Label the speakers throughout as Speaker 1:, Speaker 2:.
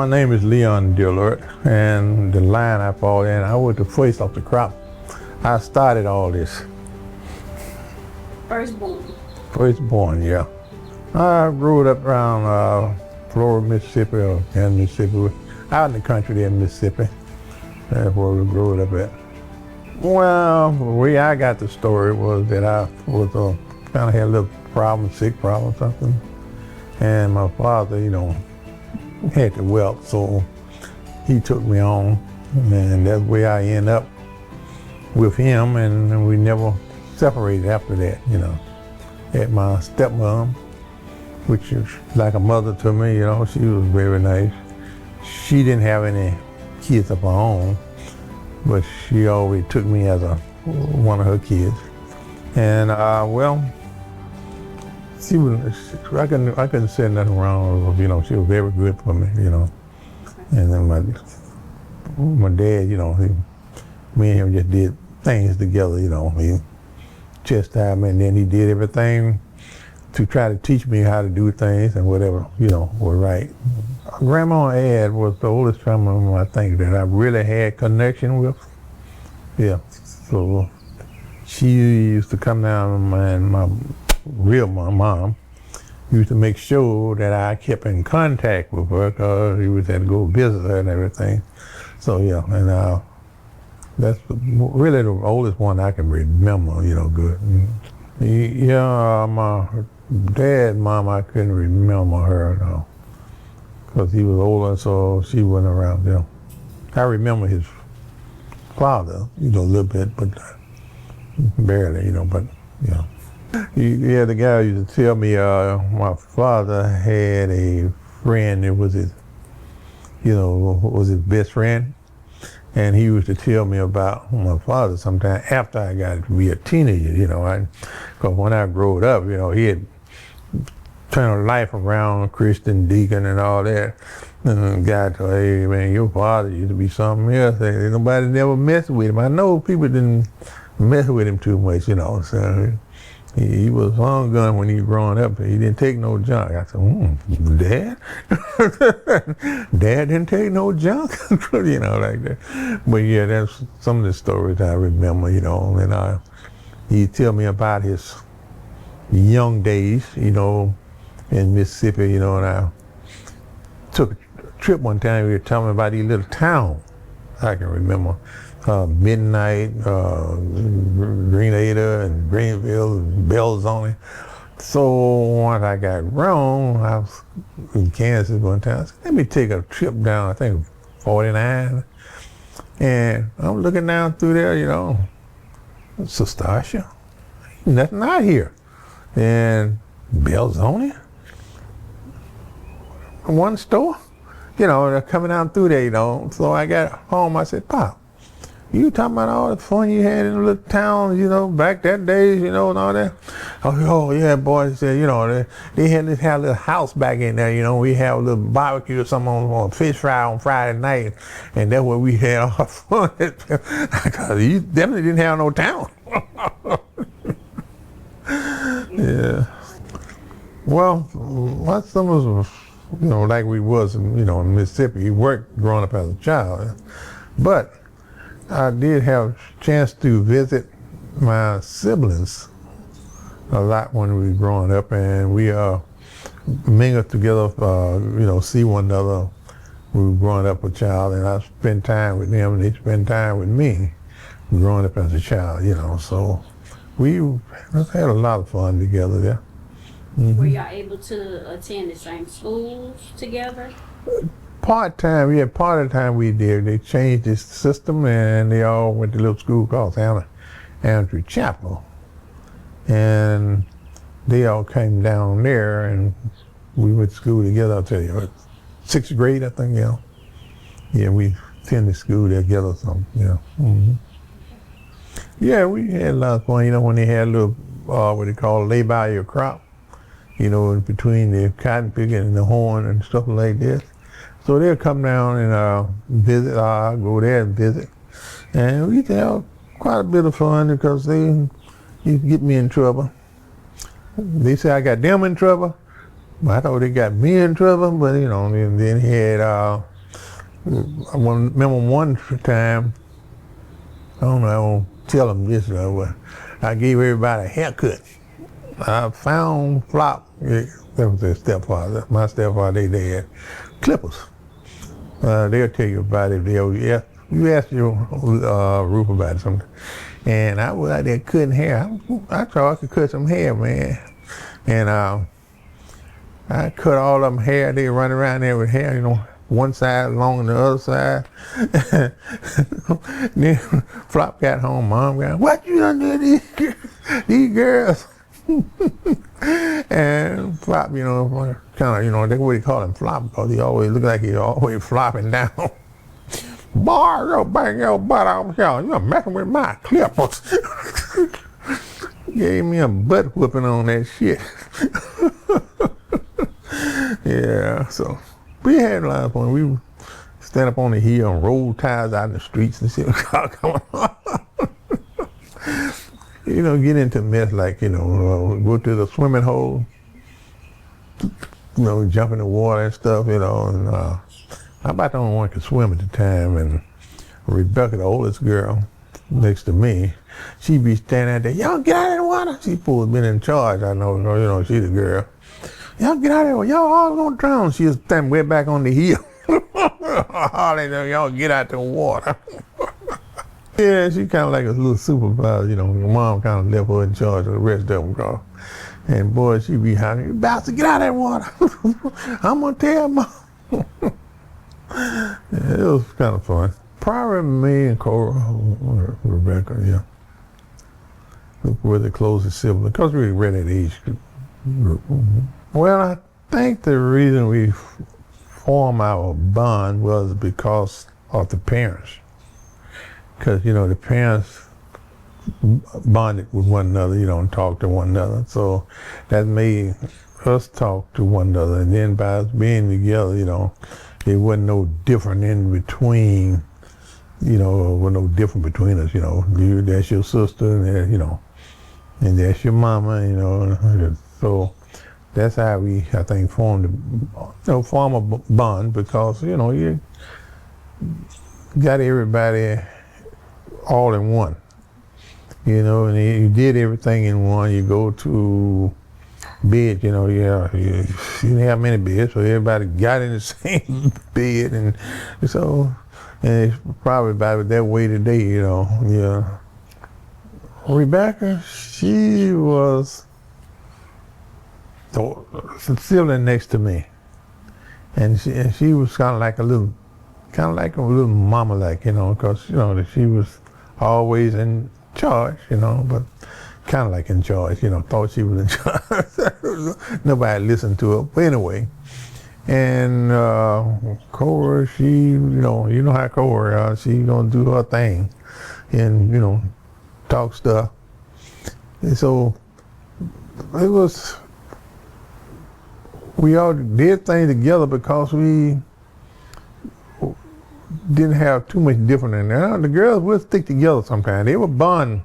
Speaker 1: My name is Dillard, and the line I fall in, I was the first off the crop. I started all this.
Speaker 2: Firstborn.
Speaker 1: Firstborn, yeah. I grew up around Florida, Mississippi, or in Mississippi, out in the country there in Mississippi. That's where we grew up at. Well, the way I got the story was that I was kind of had a little problem, sick problem or something. And my father, had the wealth, so he took me on. And that's where I ended up with him, and we never separated after that, Had my stepmom, which is like a mother to me, she was very nice. She didn't have any kids of her own, but she always took me as one of her kids. And she was, I couldn't say nothing wrong with her, she was very good for me, And then my dad, me and him just did things together, he chastised me, and then he did everything to try to teach me how to do things and whatever, was right. Grandma Ad was the oldest family I think that I really had connection with. Yeah, so she used to come down, and my real mom used to make sure that I kept in contact with her because we would have to go visit her and everything. So yeah, and that's really the oldest one I can remember, good. Yeah, my dad, mom, I couldn't remember her, no, because he was older, so she wasn't around there. I remember his father, a little bit, but barely, but, Yeah, the guy used to tell me my father had a friend that was his, was his best friend. And he used to tell me about my father sometime after I got to be a teenager, because when I grew up, he had turned life around, Christian deacon and all that. And the guy told, hey man, your father used to be something else. Nobody never messed with him. I know people didn't mess with him too much, so he was long gun when he was growing up. He didn't take no junk. I said, Dad? Dad didn't take no junk? Like that. But yeah, that's some of the stories I remember, and he'd tell me about his young days, in Mississippi, and I took a trip one time. He was telling me about these little towns I can remember. Midnight, Grenada, and Greenville, and Belzoni. So once I got wrong, I was in Kansas one time. I said, let me take a trip down, I think 49. And I'm looking down through there, Sestasha, nothing out here. And Belzoni, one store, they're coming down through there, So I got home, I said, Pop, you talking about all the fun you had in the little towns, back that days, and all that? Oh yeah, boy. He said, they had this little house back in there, we have a little barbecue or something on fish fry on Friday night, and that's where we had our fun. Because you definitely didn't have no town. Yeah. Well, my summers was, like we was, in Mississippi. You worked growing up as a child, but I did have a chance to visit my siblings a lot when we were growing up, and we mingled together, see one another. We were growing up a child, and I spent time with them, and they spent time with me growing up as a child, So we had a lot of fun together there.
Speaker 2: Mm-hmm. Were y'all able to attend the same schools together?
Speaker 1: Part of the time we did. They changed this system, and they all went to a little school called Andrew Chapel. And they all came down there, and we went to school together, I'll tell you. Sixth grade, I think, Yeah, we attended school together, so, Mm-hmm. Yeah, we had a lot of fun, when they had a little, what they call lay by your crop, in between the cotton picking and the horn and stuff like that. So they'll come down and visit. I'll go there and visit. And we have quite a bit of fun because they used to get me in trouble. They say I got them in trouble, but I thought they got me in trouble. But then he had remember one time, I don't know, I won't tell them this, but I gave everybody a haircut. I found Flop, that was their stepfather, my stepfather, they had clippers. They'll tell you about it. You ask your Ruth about it something. And I was out there cutting hair. I thought I could cut some hair, man. And I cut all of them hair. They run around there with hair, one side long and the other side. Then Flop got home, Mom got, what you done to these girls? And Flop, kind of, that's what he call him, Flop, because he always looked like he's always flopping down. Boy, you bang your butt off here. You're messing with my clippers. Gave me a butt whooping on that shit. Yeah, so we had a lot of fun. We would stand up on the hill and roll tires out in the streets and shit. Get into mess like, go to the swimming hole, jump in the water and stuff, and I'm about the only one who could swim at the time, and Rebecca, the oldest girl next to me, she'd be standing out there, y'all get out of the water. She supposed to been in charge, I know, she the girl. Y'all get out of there, y'all all gonna drown. She was standing way back on the hill. Y'all get out the water. Yeah, she kind of like a little supervisor, her mom kind of left her in charge of the rest of them, girl. And boy, she be hollering, you about to get out of that water. I'm gonna tell Mom. Yeah, it was kind of fun. Probably me and Cora, Rebecca, yeah. We're the closest siblings, because we were at that age group. Well, I think the reason we formed our bond was because of the parents. Because, the parents bonded with one another, and talked to one another. So that made us talk to one another. And then by us being together, there wasn't no different in between, was no different between us, that's your sister, and, and that's your mama, So that's how we, I think, formed a bond, because, you got everybody all in one, and you did everything in one. You go to bed, you didn't have many beds, so everybody got in the same bed, and so, and it's probably about that way today, yeah. Rebecca, she was the sibling next to me, and she was kind of like a little mama, like, because, she was always in charge, but kind of like in charge, thought she was in charge. Nobody listened to her. But anyway, and Cora, she, you know how Cora, she gonna do her thing and, talk stuff. And so it was, we all did things together because we didn't have too much different in there. The girls would stick together sometimes. They would bond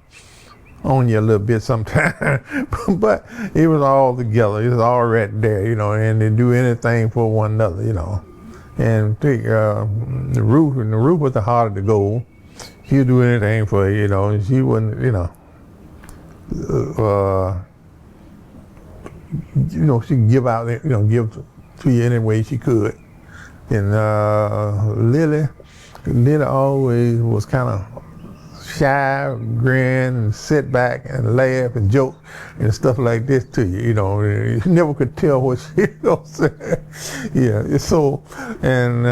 Speaker 1: on you a little bit sometimes, but it was all together. It was all right there, and they do anything for one another, And take the Ruth was the heart of the goal. She'd do anything for you, and she wouldn't, she'd give out, give to you any way she could. And Lily always was kind of shy, grin, and sit back and laugh and joke and stuff like this to you. You never could tell what she was saying. Yeah. So, and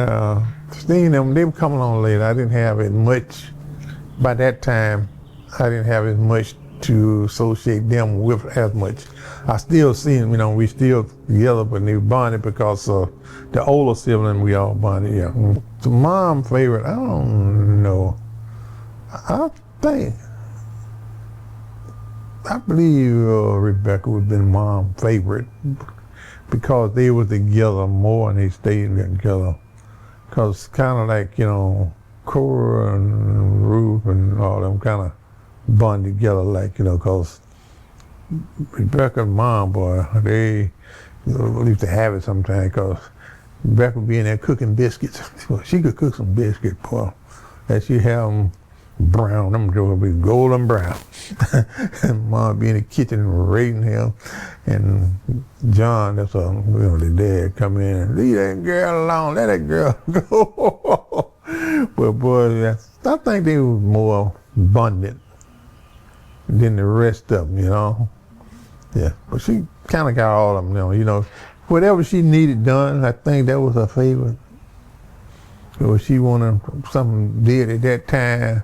Speaker 1: seeing them, they were coming on later. I didn't have as much. By that time, I didn't have as much to associate them with as much. I still see them, we still together, but they bonded because the older sibling, we all bonded, yeah. The mom favorite, I don't know. I believe Rebecca would have been mom's favorite because they were together more and they stayed together. Because kind of like, Cora and Ruth and all them kind of bond together, like, because Rebecca's mom, boy, they used to have it sometimes because Beck would be in there cooking biscuits. She could cook some biscuits, boy. And she'd have them brown, them would be golden brown. And Mom would be in the kitchen raising him. And John, that's the dad, come in and leave that girl alone, let that girl go. But boy, I think they was more abundant than the rest of them, you know. Yeah, but she kind of got all of them, you know. Whatever she needed done, I think that was her favorite. Or she wanted something did at that time,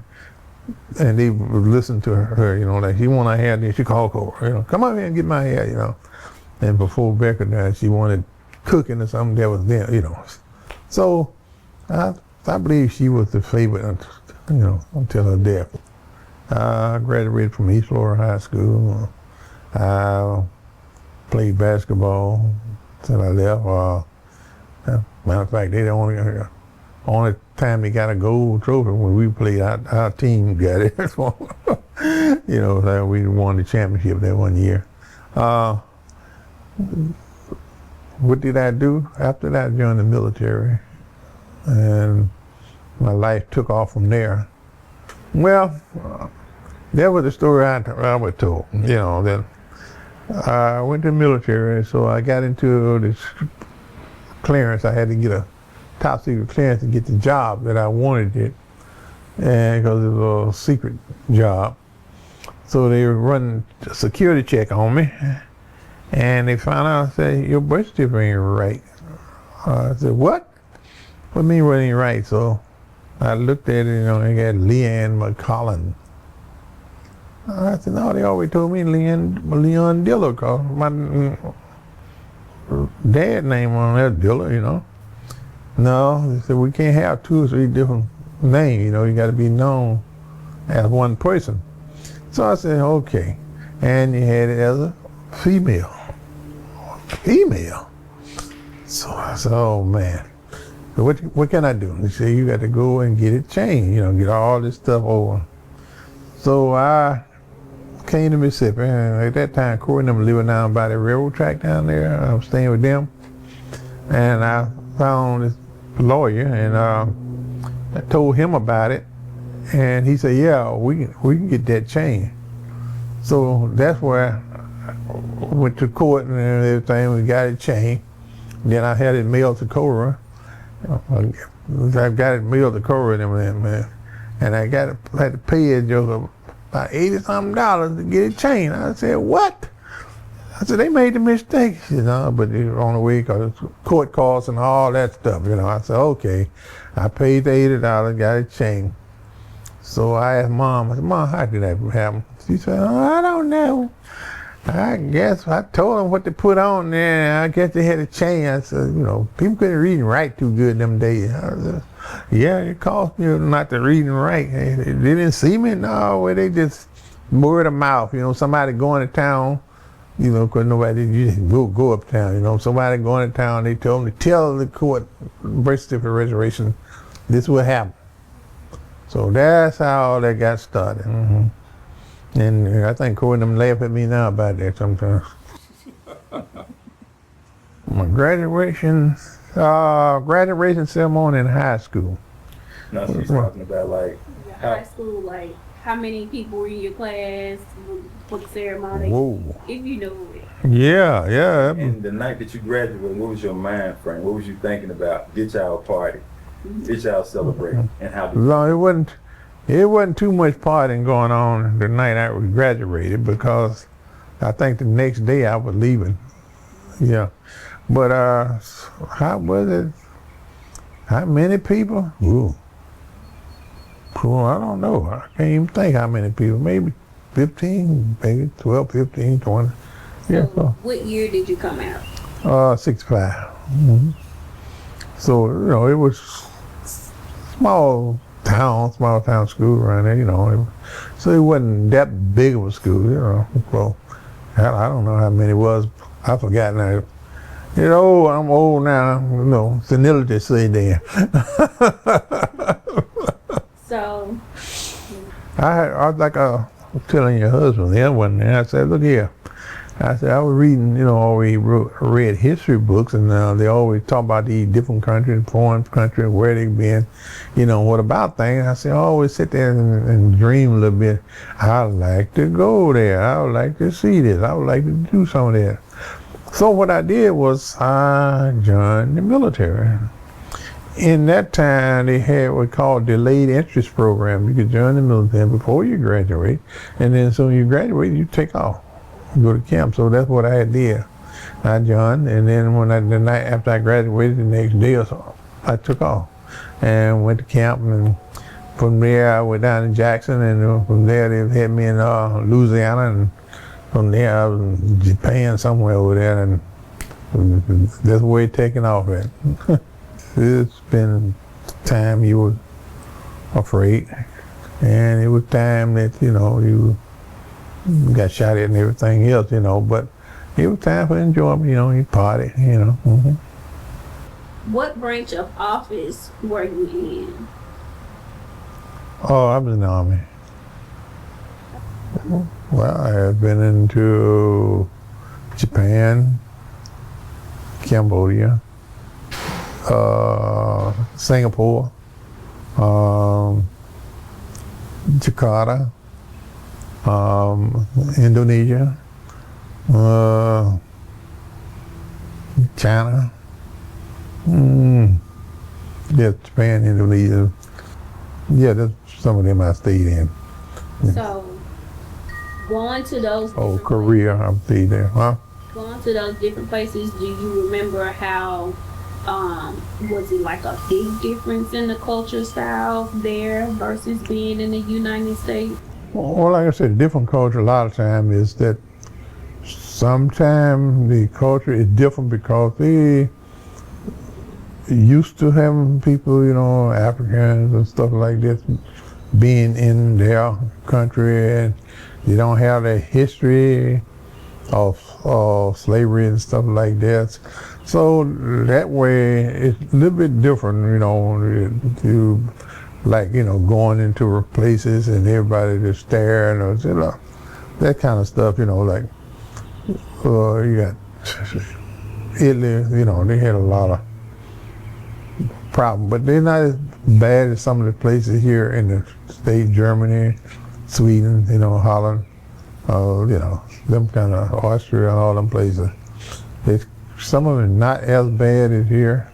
Speaker 1: and they would listen to her, you know, like she wanted her hair, then she called her, you know, come over here and get my hair, you know. And before Becca died, she wanted cooking or something that was there, you know. So I believe she was the favorite, you know, until her death. I graduated from East Florida High School. I played basketball till I left. Matter of fact, they the only time they got a gold trophy when we played. Our team got it. You know, so we won the championship that one year. What did I do? After that, I joined the military, and my life took off from there. Well, that was the story I was told. You know, that I went to the military, so I got into this clearance. I had to get a top secret clearance to get the job that I wanted it, and because it was a secret job. So they were running a security check on me, and they found out, said, your birth certificate ain't right. I said, what? What do you mean what ain't right? So I looked at it, you know, they got Leanne McCollin. I said, no, they always told me Leon Dillard, cause my dad name on that Dillard, you know. No, they said, we can't have 2 or 3 different names, you know, you got to be known as one person. So I said, okay. And you had it as a female. Female. So I said, oh man. So what can I do? They said, you got to go and get it changed, you know, get all this stuff over. So I came to Mississippi, and at that time, Corey and them were living down by the railroad track down there. I was staying with them, and I found this lawyer, and I told him about it, and he said, yeah, we can get that changed. So that's where I went to court and everything. We got it changed. Then I had it mailed to Cora. I got it mailed to Cora and man, and I had to pay it just about $80-something to get it changed. I said, what? I said, they made the mistake, you know, but it was on the way because court costs and all that stuff, you know. I said, okay. I paid the $80, got it changed. So I asked Mom, I said, Mom, how did that happen? She said, oh, I don't know. I guess I told them what to put on there. I guess they had to change. I said, you know, people couldn't read and write too good them days. I said, yeah, it cost me not to read and write. They didn't see me? No, they just word of mouth. You know, somebody going to town, you know, because nobody, you just go uptown. You know, somebody going to town, they told them to tell the court, birth certificate reservation, this will happen. So that's how all that got started. Mm-hmm. And I think Corey and them laugh at me now about that sometimes. My graduation ceremony in high school.
Speaker 3: No, she's talking about like
Speaker 2: high school, like how many people were in your class for the ceremony?
Speaker 1: Whoa.
Speaker 2: If you know it.
Speaker 1: Yeah.
Speaker 3: And the night that you graduated, what was your mind frame? What was you thinking about? Did y'all party? Did y'all celebrate? And how did
Speaker 1: No, it wasn't too much partying going on the night I graduated because I think the next day I was leaving. Yeah. But how was it? How many people? Ooh. Well, I don't know. I can't even think how many people. Maybe 15, maybe 12, 15, 20. Yeah.
Speaker 2: So what year did you come out?
Speaker 1: 65. Mm-hmm. So, you know, it was small town school around there, you know. So it wasn't that big of a school, you know. Well, I don't know how many it was. I forgot now. You know, I'm old now, you know, senility say there.
Speaker 2: So
Speaker 1: I was like telling your husband the other one, and I said, look here, I said, I was reading, always read history books, and they always talk about these different countries, foreign countries, where they've been, what about things. I said, I always sit there and dream a little bit. I'd like to go there. I would like to see this. I would like to do some of that. So what I did was I joined the military. In that time, they had what called delayed entrance program. You could join the military before you graduate, and then so when you graduate, you take off, go to camp. So that's what I did. I joined, and then the night after I graduated, the next day or so, I took off and went to camp. And from there, I went down to Jackson, and from there they had me in Louisiana, and from there I was in Japan somewhere over there, and that's where it's taking off at. It's been time you were afraid, and it was time that, you got shot at and everything else, but it was time for enjoyment, you party, Mm-hmm.
Speaker 2: What branch of office were you in?
Speaker 1: Oh, I was in the Army. Well, I have been into Japan, Cambodia, Singapore, Jakarta, Indonesia, China, yeah, Japan, Indonesia. Yeah, that's some of them I stayed in.
Speaker 2: So, going to those
Speaker 1: Oh,
Speaker 2: different
Speaker 1: Korea, I stayed there, huh?
Speaker 2: Going to those different places, do you remember how, was it like a big difference in the culture style there versus being in the United States?
Speaker 1: Well, like I said, different culture a lot of time is that sometimes the culture is different because they used to having people, Africans and stuff like this, being in their country, and they don't have that history of slavery and stuff like that. So that way it's a little bit different, you like, going into places and everybody just staring or, that kind of stuff, like, you got Italy, they had a lot of problems, but they're not as bad as some of the places here in the state, Germany, Sweden, Holland, them kind of Austria and all them places. Some of them not as bad as here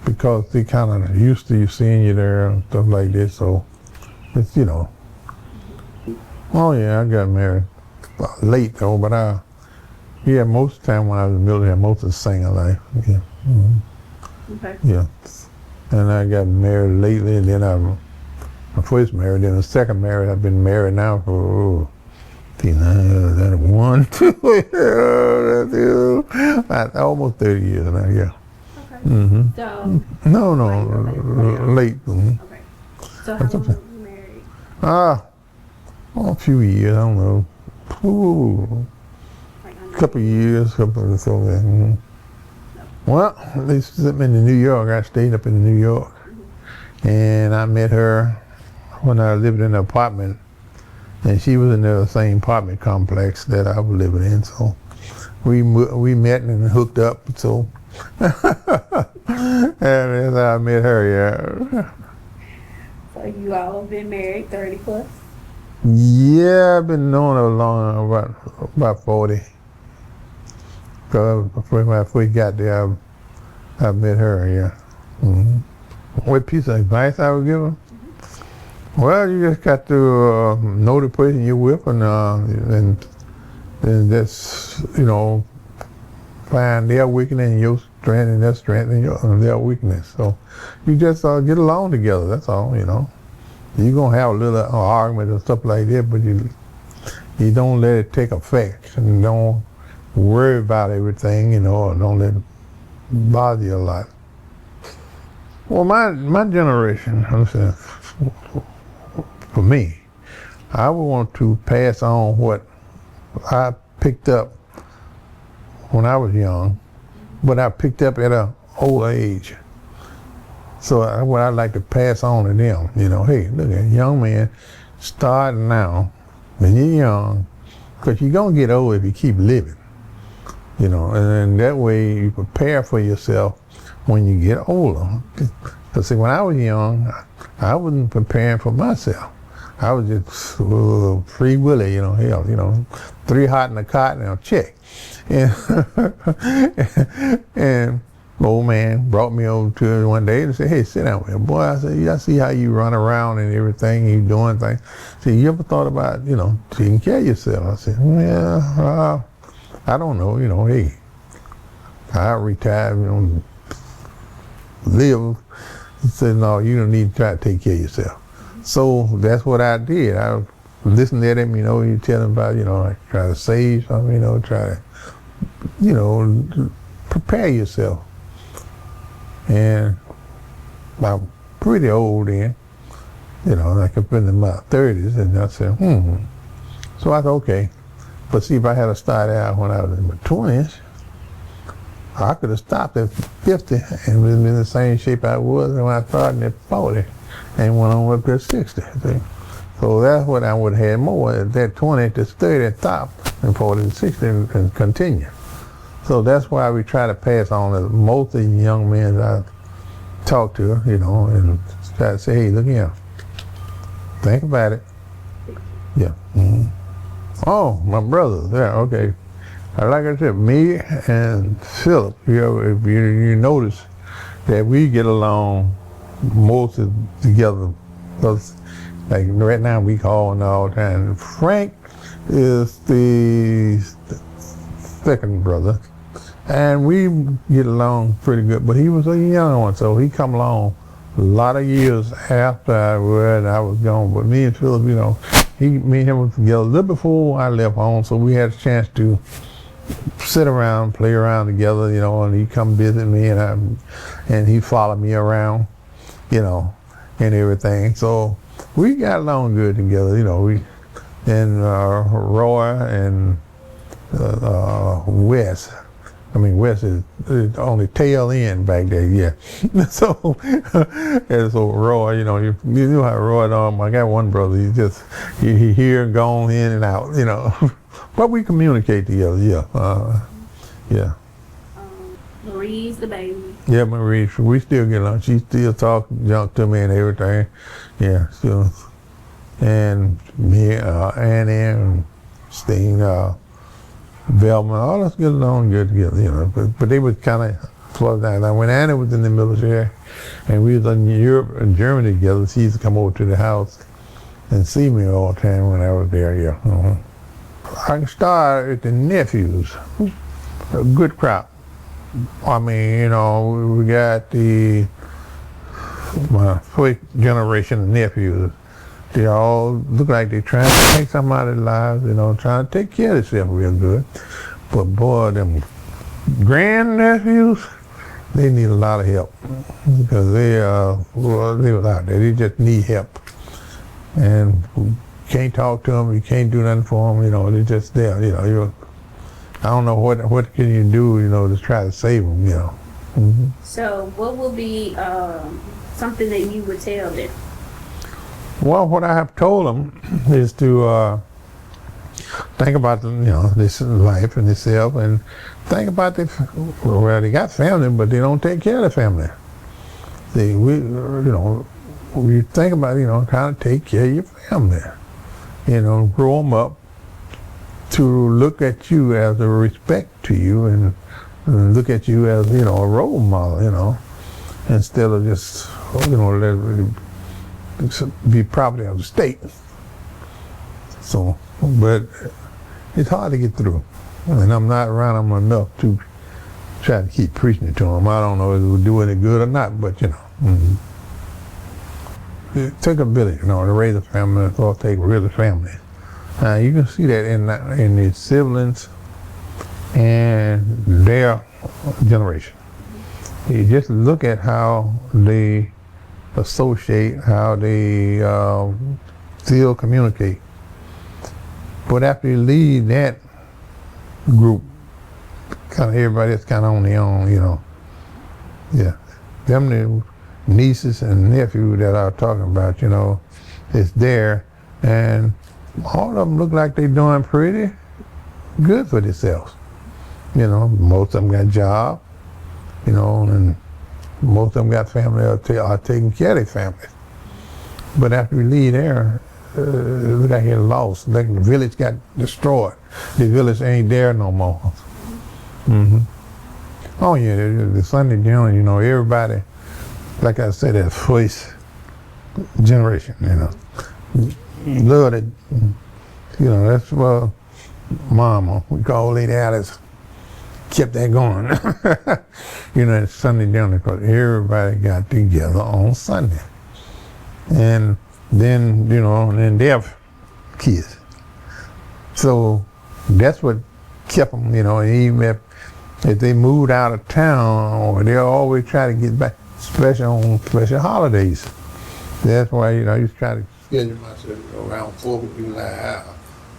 Speaker 1: because they kind of used to seeing you there and stuff like this. So it's, oh yeah, I got married late though, but most of the time when I was in the military, most of the single life. Yeah. Mm-hmm.
Speaker 2: Okay.
Speaker 1: Yeah. And I got married lately, and then my first marriage, then the second marriage, I've been married now for, that 1, 2, almost 30 years now, yeah.
Speaker 2: Okay.
Speaker 1: Mm-hmm.
Speaker 2: So.
Speaker 1: No, late. Mm-hmm.
Speaker 2: Okay. So how long were you married?
Speaker 1: A few years, I don't know. Couple years, so that. Mm-hmm. Well, they sent me to New York. I stayed up in New York, and I met her when I lived in an apartment, and she was in the same apartment complex that I was living in. So we met and hooked up. So and that's how I met her. Yeah.
Speaker 2: So you all have been married 30 plus?
Speaker 1: Yeah, I've been knowing her long, about 40. Because when I first got there, I met her, yeah. Mm-hmm. What piece of advice I would give her? Mm-hmm. Well, you just got to know the person you're with, and just, find their weakness and your strength, and their strength and their weakness. So you just get along together, that's all, You're going to have a little argument and stuff like that, but you don't let it take effect, and don't worry about everything, or don't let it bother you a lot. Well, my generation, for me, I would want to pass on what I picked up when I was young, but I picked up at an old age. So what I'd like to pass on to them, hey, look at young man, start now when you're young, because you're going to get old if you keep living. you know, and then that way you prepare for yourself when you get older. Because see, when I was young, I wasn't preparing for myself. I was just free willy, you know, hell, you know, 3 hot in the cot and I'll check. And, and old man brought me over to him one day and said, hey, sit down with him. Boy, I said, yeah, I see how you run around and everything, you doing things. See, you ever thought about, you know, taking care of yourself? I said, yeah, I don't know, you know, hey, I retired, you know, live. He said, no, you don't need to try to take care of yourself. So that's what I did. I listened to him, you know, you tell him about, you know, like try to save something, you know, try to, you know, prepare yourself. And I'm pretty old then, you know, like up in my 30s, and I said, So I thought, okay. But see, if I had started out when I was in my 20s, I could have stopped at 50 and been in the same shape I was when I started at 40 and went on up to 60. See? So that's what I would have had more, at that 20 to 30 at top, and 40 to 60 and continue. So that's why we try to pass on to most of the young men I talk to, you know, and try to say, hey, look here, think about it. Yeah. Oh, my brothers, yeah, okay. Like I said, me and Philip, you know, if you notice that we get along most together, because like right now we call all the time. Frank is the second brother, and we get along pretty good, but he was a young one, so he come along a lot of years after I was gone. But me and Philip, you know, me and him was together a little before I left home, so we had a chance to sit around, play around together, you know, and he'd come visit me, and he followed me around, you know, and everything. So we got along good together, you know. Roy and Wes. I mean, Wes is on the tail end back there, yeah. So, and so Roy, you know, you know how Roy, I got one brother, he here, gone in and out, you know. But we communicate together, yeah. Yeah.
Speaker 2: Marie's the baby.
Speaker 1: Yeah, Marie, we still get along. She still talk junk to me and everything. Yeah, still. And me, Annie and Steen, Velma, all us get along good together, you know. But they was kind of close down. Now, when Annie was in the military and we was in Europe and Germany together, she used to come over to the house and see me all the time when I was there, yeah. I can start at the nephews, a good crop. I mean, you know, we got my first generation of nephews. They all look like they're trying to take something out of their lives, you know, trying to take care of themselves real good. But boy, them grandnephews, they need a lot of help because they was out there. They just need help. And you can't talk to them, you can't do nothing for them, you know, they're just there, you know. I don't know what can you do, you know, to try to save them, you know. Mm-hmm.
Speaker 2: So what would be something that you would tell them?
Speaker 1: Well, what I have told them is to think about, you know, this life and themselves, and think about they got family, but they don't take care of their family. See, you know, we think about, you know, trying to take care of your family. You know, grow them up to look at you as a respect to you and look at you as, you know, a role model, you know, instead of just, you know, let it be property of the state. So, but it's hard to get through. And I'm not around them enough to try to keep preaching it to them. I don't know if it will do any good or not, but, you know. Mm-hmm. It took a village, you know, to raise a family, or take really family. You can see that in the siblings and their generation. You just look at how they associate, how they still communicate. But after you leave that group, kind of everybody that's kind of on their own, you know. Yeah, them the nieces and nephews that I was talking about, you know, it's there, and all of them look like they're doing pretty good for themselves. You know, most of them got jobs, you know, and most of them got family are taking care of their families. But after we leave there, we got get lost. Like the village got destroyed. The village ain't there no more. Mm-hmm. Oh yeah, the Sunday dinner, you know, everybody, like I said, that first generation, you know, love it. You know, that's what Mama, we call Lady Alice, kept that going. You know, it's Sunday dinner because everybody got together on Sunday. And then, you know, and then they have kids. So that's what kept them, you know, and even if they moved out of town, or they'll always try to get back, especially on special holidays. That's why, you know, I used to try to schedule myself around 4th of July,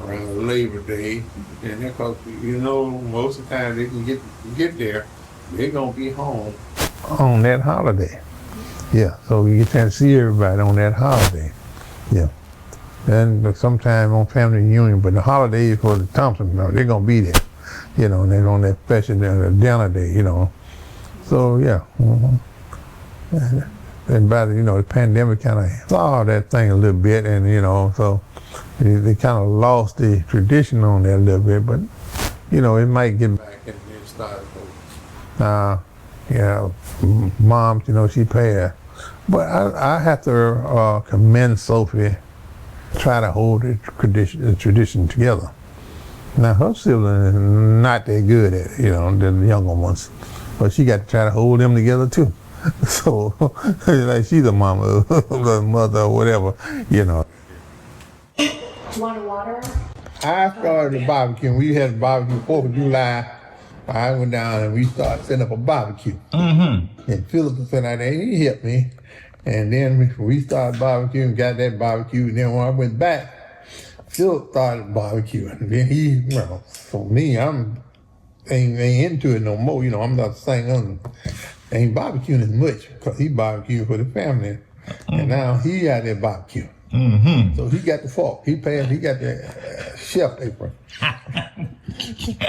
Speaker 1: around Labor Day, and because, you know, most of the time they can get there, they're going to be home on that holiday. Yeah, so you get to see everybody on that holiday. Yeah. And sometime on family reunion, but the holidays for the Thompson, you know, they're going to be there. You know, and they're on that special dinner day, you know. So, yeah. Mm-hmm. And by the, you know, the pandemic kind of saw that thing a little bit, and, you know, so they kind of lost the tradition on that a little bit, but, you know, it might get back and then start. Yeah, Mom, you know, she passed. But I have to commend Sophie, try to hold the tradition together. Now her siblings are not that good at it, you know, the younger ones, but she got to try to hold them together too. So, like she's a mama, or mother, or whatever, you know.
Speaker 4: Want water?
Speaker 1: I started the barbecue. We had a barbecue 4th of July. I went down and we started setting up a barbecue. Mm-hmm. And Philip was sitting out there, and he helped me. And then we started barbecuing, got that barbecue, and then when I went back, Philip started barbecuing. And then he, you know, for me, ain't into it no more. You know, I'm not saying ain't barbecuing as much because he barbecued for the family. And now he out there barbecuing. Mm-hmm. So he got the fork. He got the chef apron.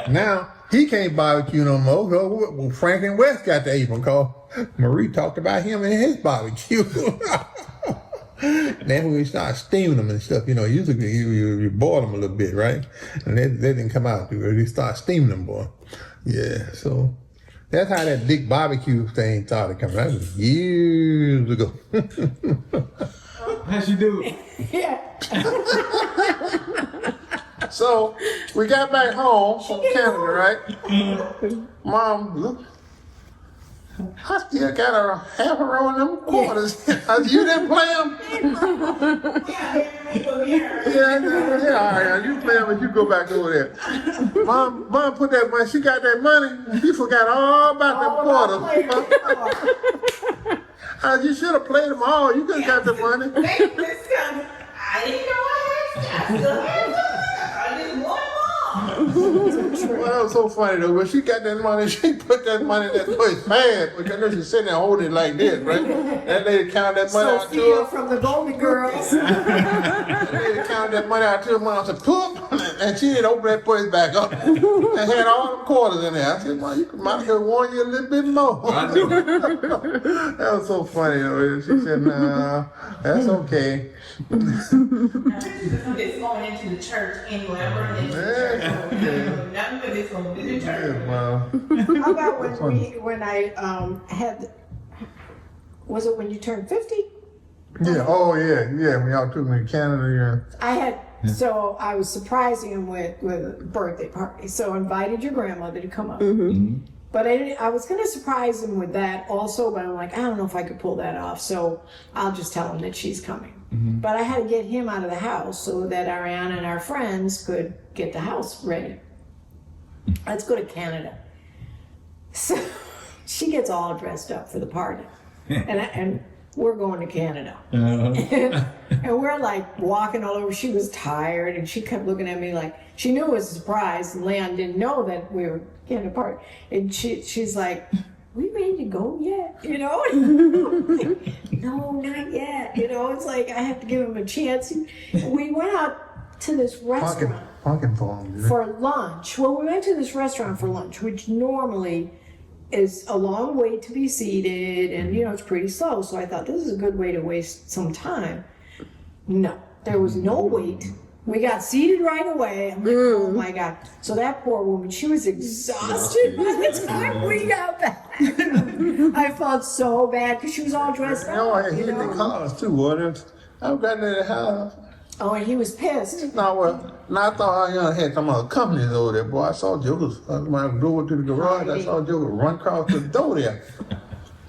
Speaker 1: Now he can't barbecue no more. Well, Franklin West got the apron because Marie talked about him and his barbecue. Then when we started steaming them and stuff, you know, usually you boil them a little bit, right? And they didn't come out. We started steaming them, boy. Yeah, so that's how that big barbecue thing started coming. That was years ago.
Speaker 5: How'd you do it?
Speaker 4: Yeah.
Speaker 1: So we got back home from Canada, right? Mom, look, I still got a half a row of them quarters. You didn't play them? Yeah, all right, you play them, but you go back over there. Mom put that money, she got that money, she forgot all about them quarters. You should have played them all, you could have got the money.
Speaker 6: I didn't know I still had some. I just want more.
Speaker 1: Well, that was so funny though. When she got that money, she put that money in that boy's pants because I know she's sitting there holding it like this, right? That lady counted that money out to
Speaker 4: Sophia
Speaker 1: her.
Speaker 4: from the Golden Girls.
Speaker 1: That lady counted that money out to her. Mom said, "Poop," and she didn't open that purse back up and had all the quarters in there. I said, "Well, you might have worn you a little bit more."
Speaker 5: I knew.
Speaker 1: That was so funny though. She said, "Nah, that's okay."
Speaker 6: It's going into the church anyway. I'm running into the church.
Speaker 1: Yeah.
Speaker 6: Nothing but it's going to the church.
Speaker 1: Yeah, well,
Speaker 4: How about when I had, was it when you turned 50?
Speaker 1: yeah. Oh yeah. When y'all took me to Canada, yeah.
Speaker 4: I had, so I was surprising him with a birthday party. So I invited your grandmother to come up. Mm-hmm. But I was going to surprise him with that also, but I'm like, I don't know if I could pull that off. So I'll just tell him that she's coming. Mm-hmm. But I had to get him out of the house so that Ariana and our friends could get the house ready. Let's go to Canada. So she gets all dressed up for the party. and we're going to Canada. And we're like walking all over. She was tired and she kept looking at me like, she knew it was a surprise. And Leon didn't know that we were getting apart. And she's like, we ready to go yet? You know? No, not yet. You know, it's like I have to give him a chance. And we went out to this restaurant
Speaker 1: Pumpkin farm.
Speaker 4: for lunch. Well, we went to this restaurant for lunch, which normally is a long wait to be seated, and you know, it's pretty slow. So I thought this is a good way to waste some time. No, there was no wait. We got seated right away. I'm like, oh my God. So that poor woman, she was exhausted by the time we got back. I felt so bad because she was all dressed up.
Speaker 1: He hit the cars too, wasn't it? I got to the house.
Speaker 4: Oh, and he was pissed.
Speaker 1: Now I thought I had some other companies over there, boy. I saw Jokers. When I drove to the garage, I saw Joker run across the door there.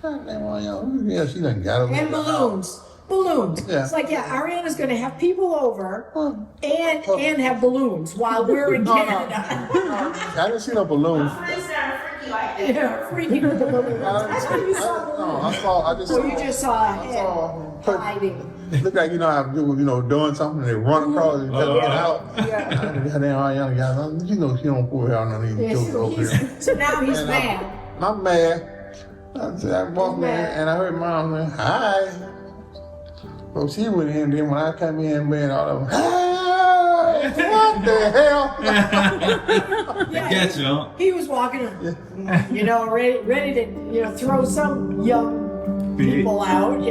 Speaker 1: Yeah, she done got over.
Speaker 4: And balloons. Balloons.
Speaker 1: Yeah.
Speaker 4: It's like, yeah, Ariana's going to have people over and have balloons while we're in Canada.
Speaker 1: I didn't see no balloons.
Speaker 6: Friends that are freaky like that.
Speaker 4: Yeah, freaking with the balloons. That's what you saw.
Speaker 1: I just
Speaker 4: So
Speaker 1: saw.
Speaker 4: you just saw a head hiding.
Speaker 1: Look like how doing something and they run across and just get out.
Speaker 4: Yeah.
Speaker 1: You know she don't pull out none of these jokes over here.
Speaker 4: So now he's
Speaker 1: And
Speaker 4: mad.
Speaker 1: I'm mad. I walked in and I heard Mom say, hi. So she went in, then when I come in, man, all of them, hi! What the hell?
Speaker 4: Yeah,
Speaker 5: Get you, huh?
Speaker 4: he was walking, ready to, throw some young people out,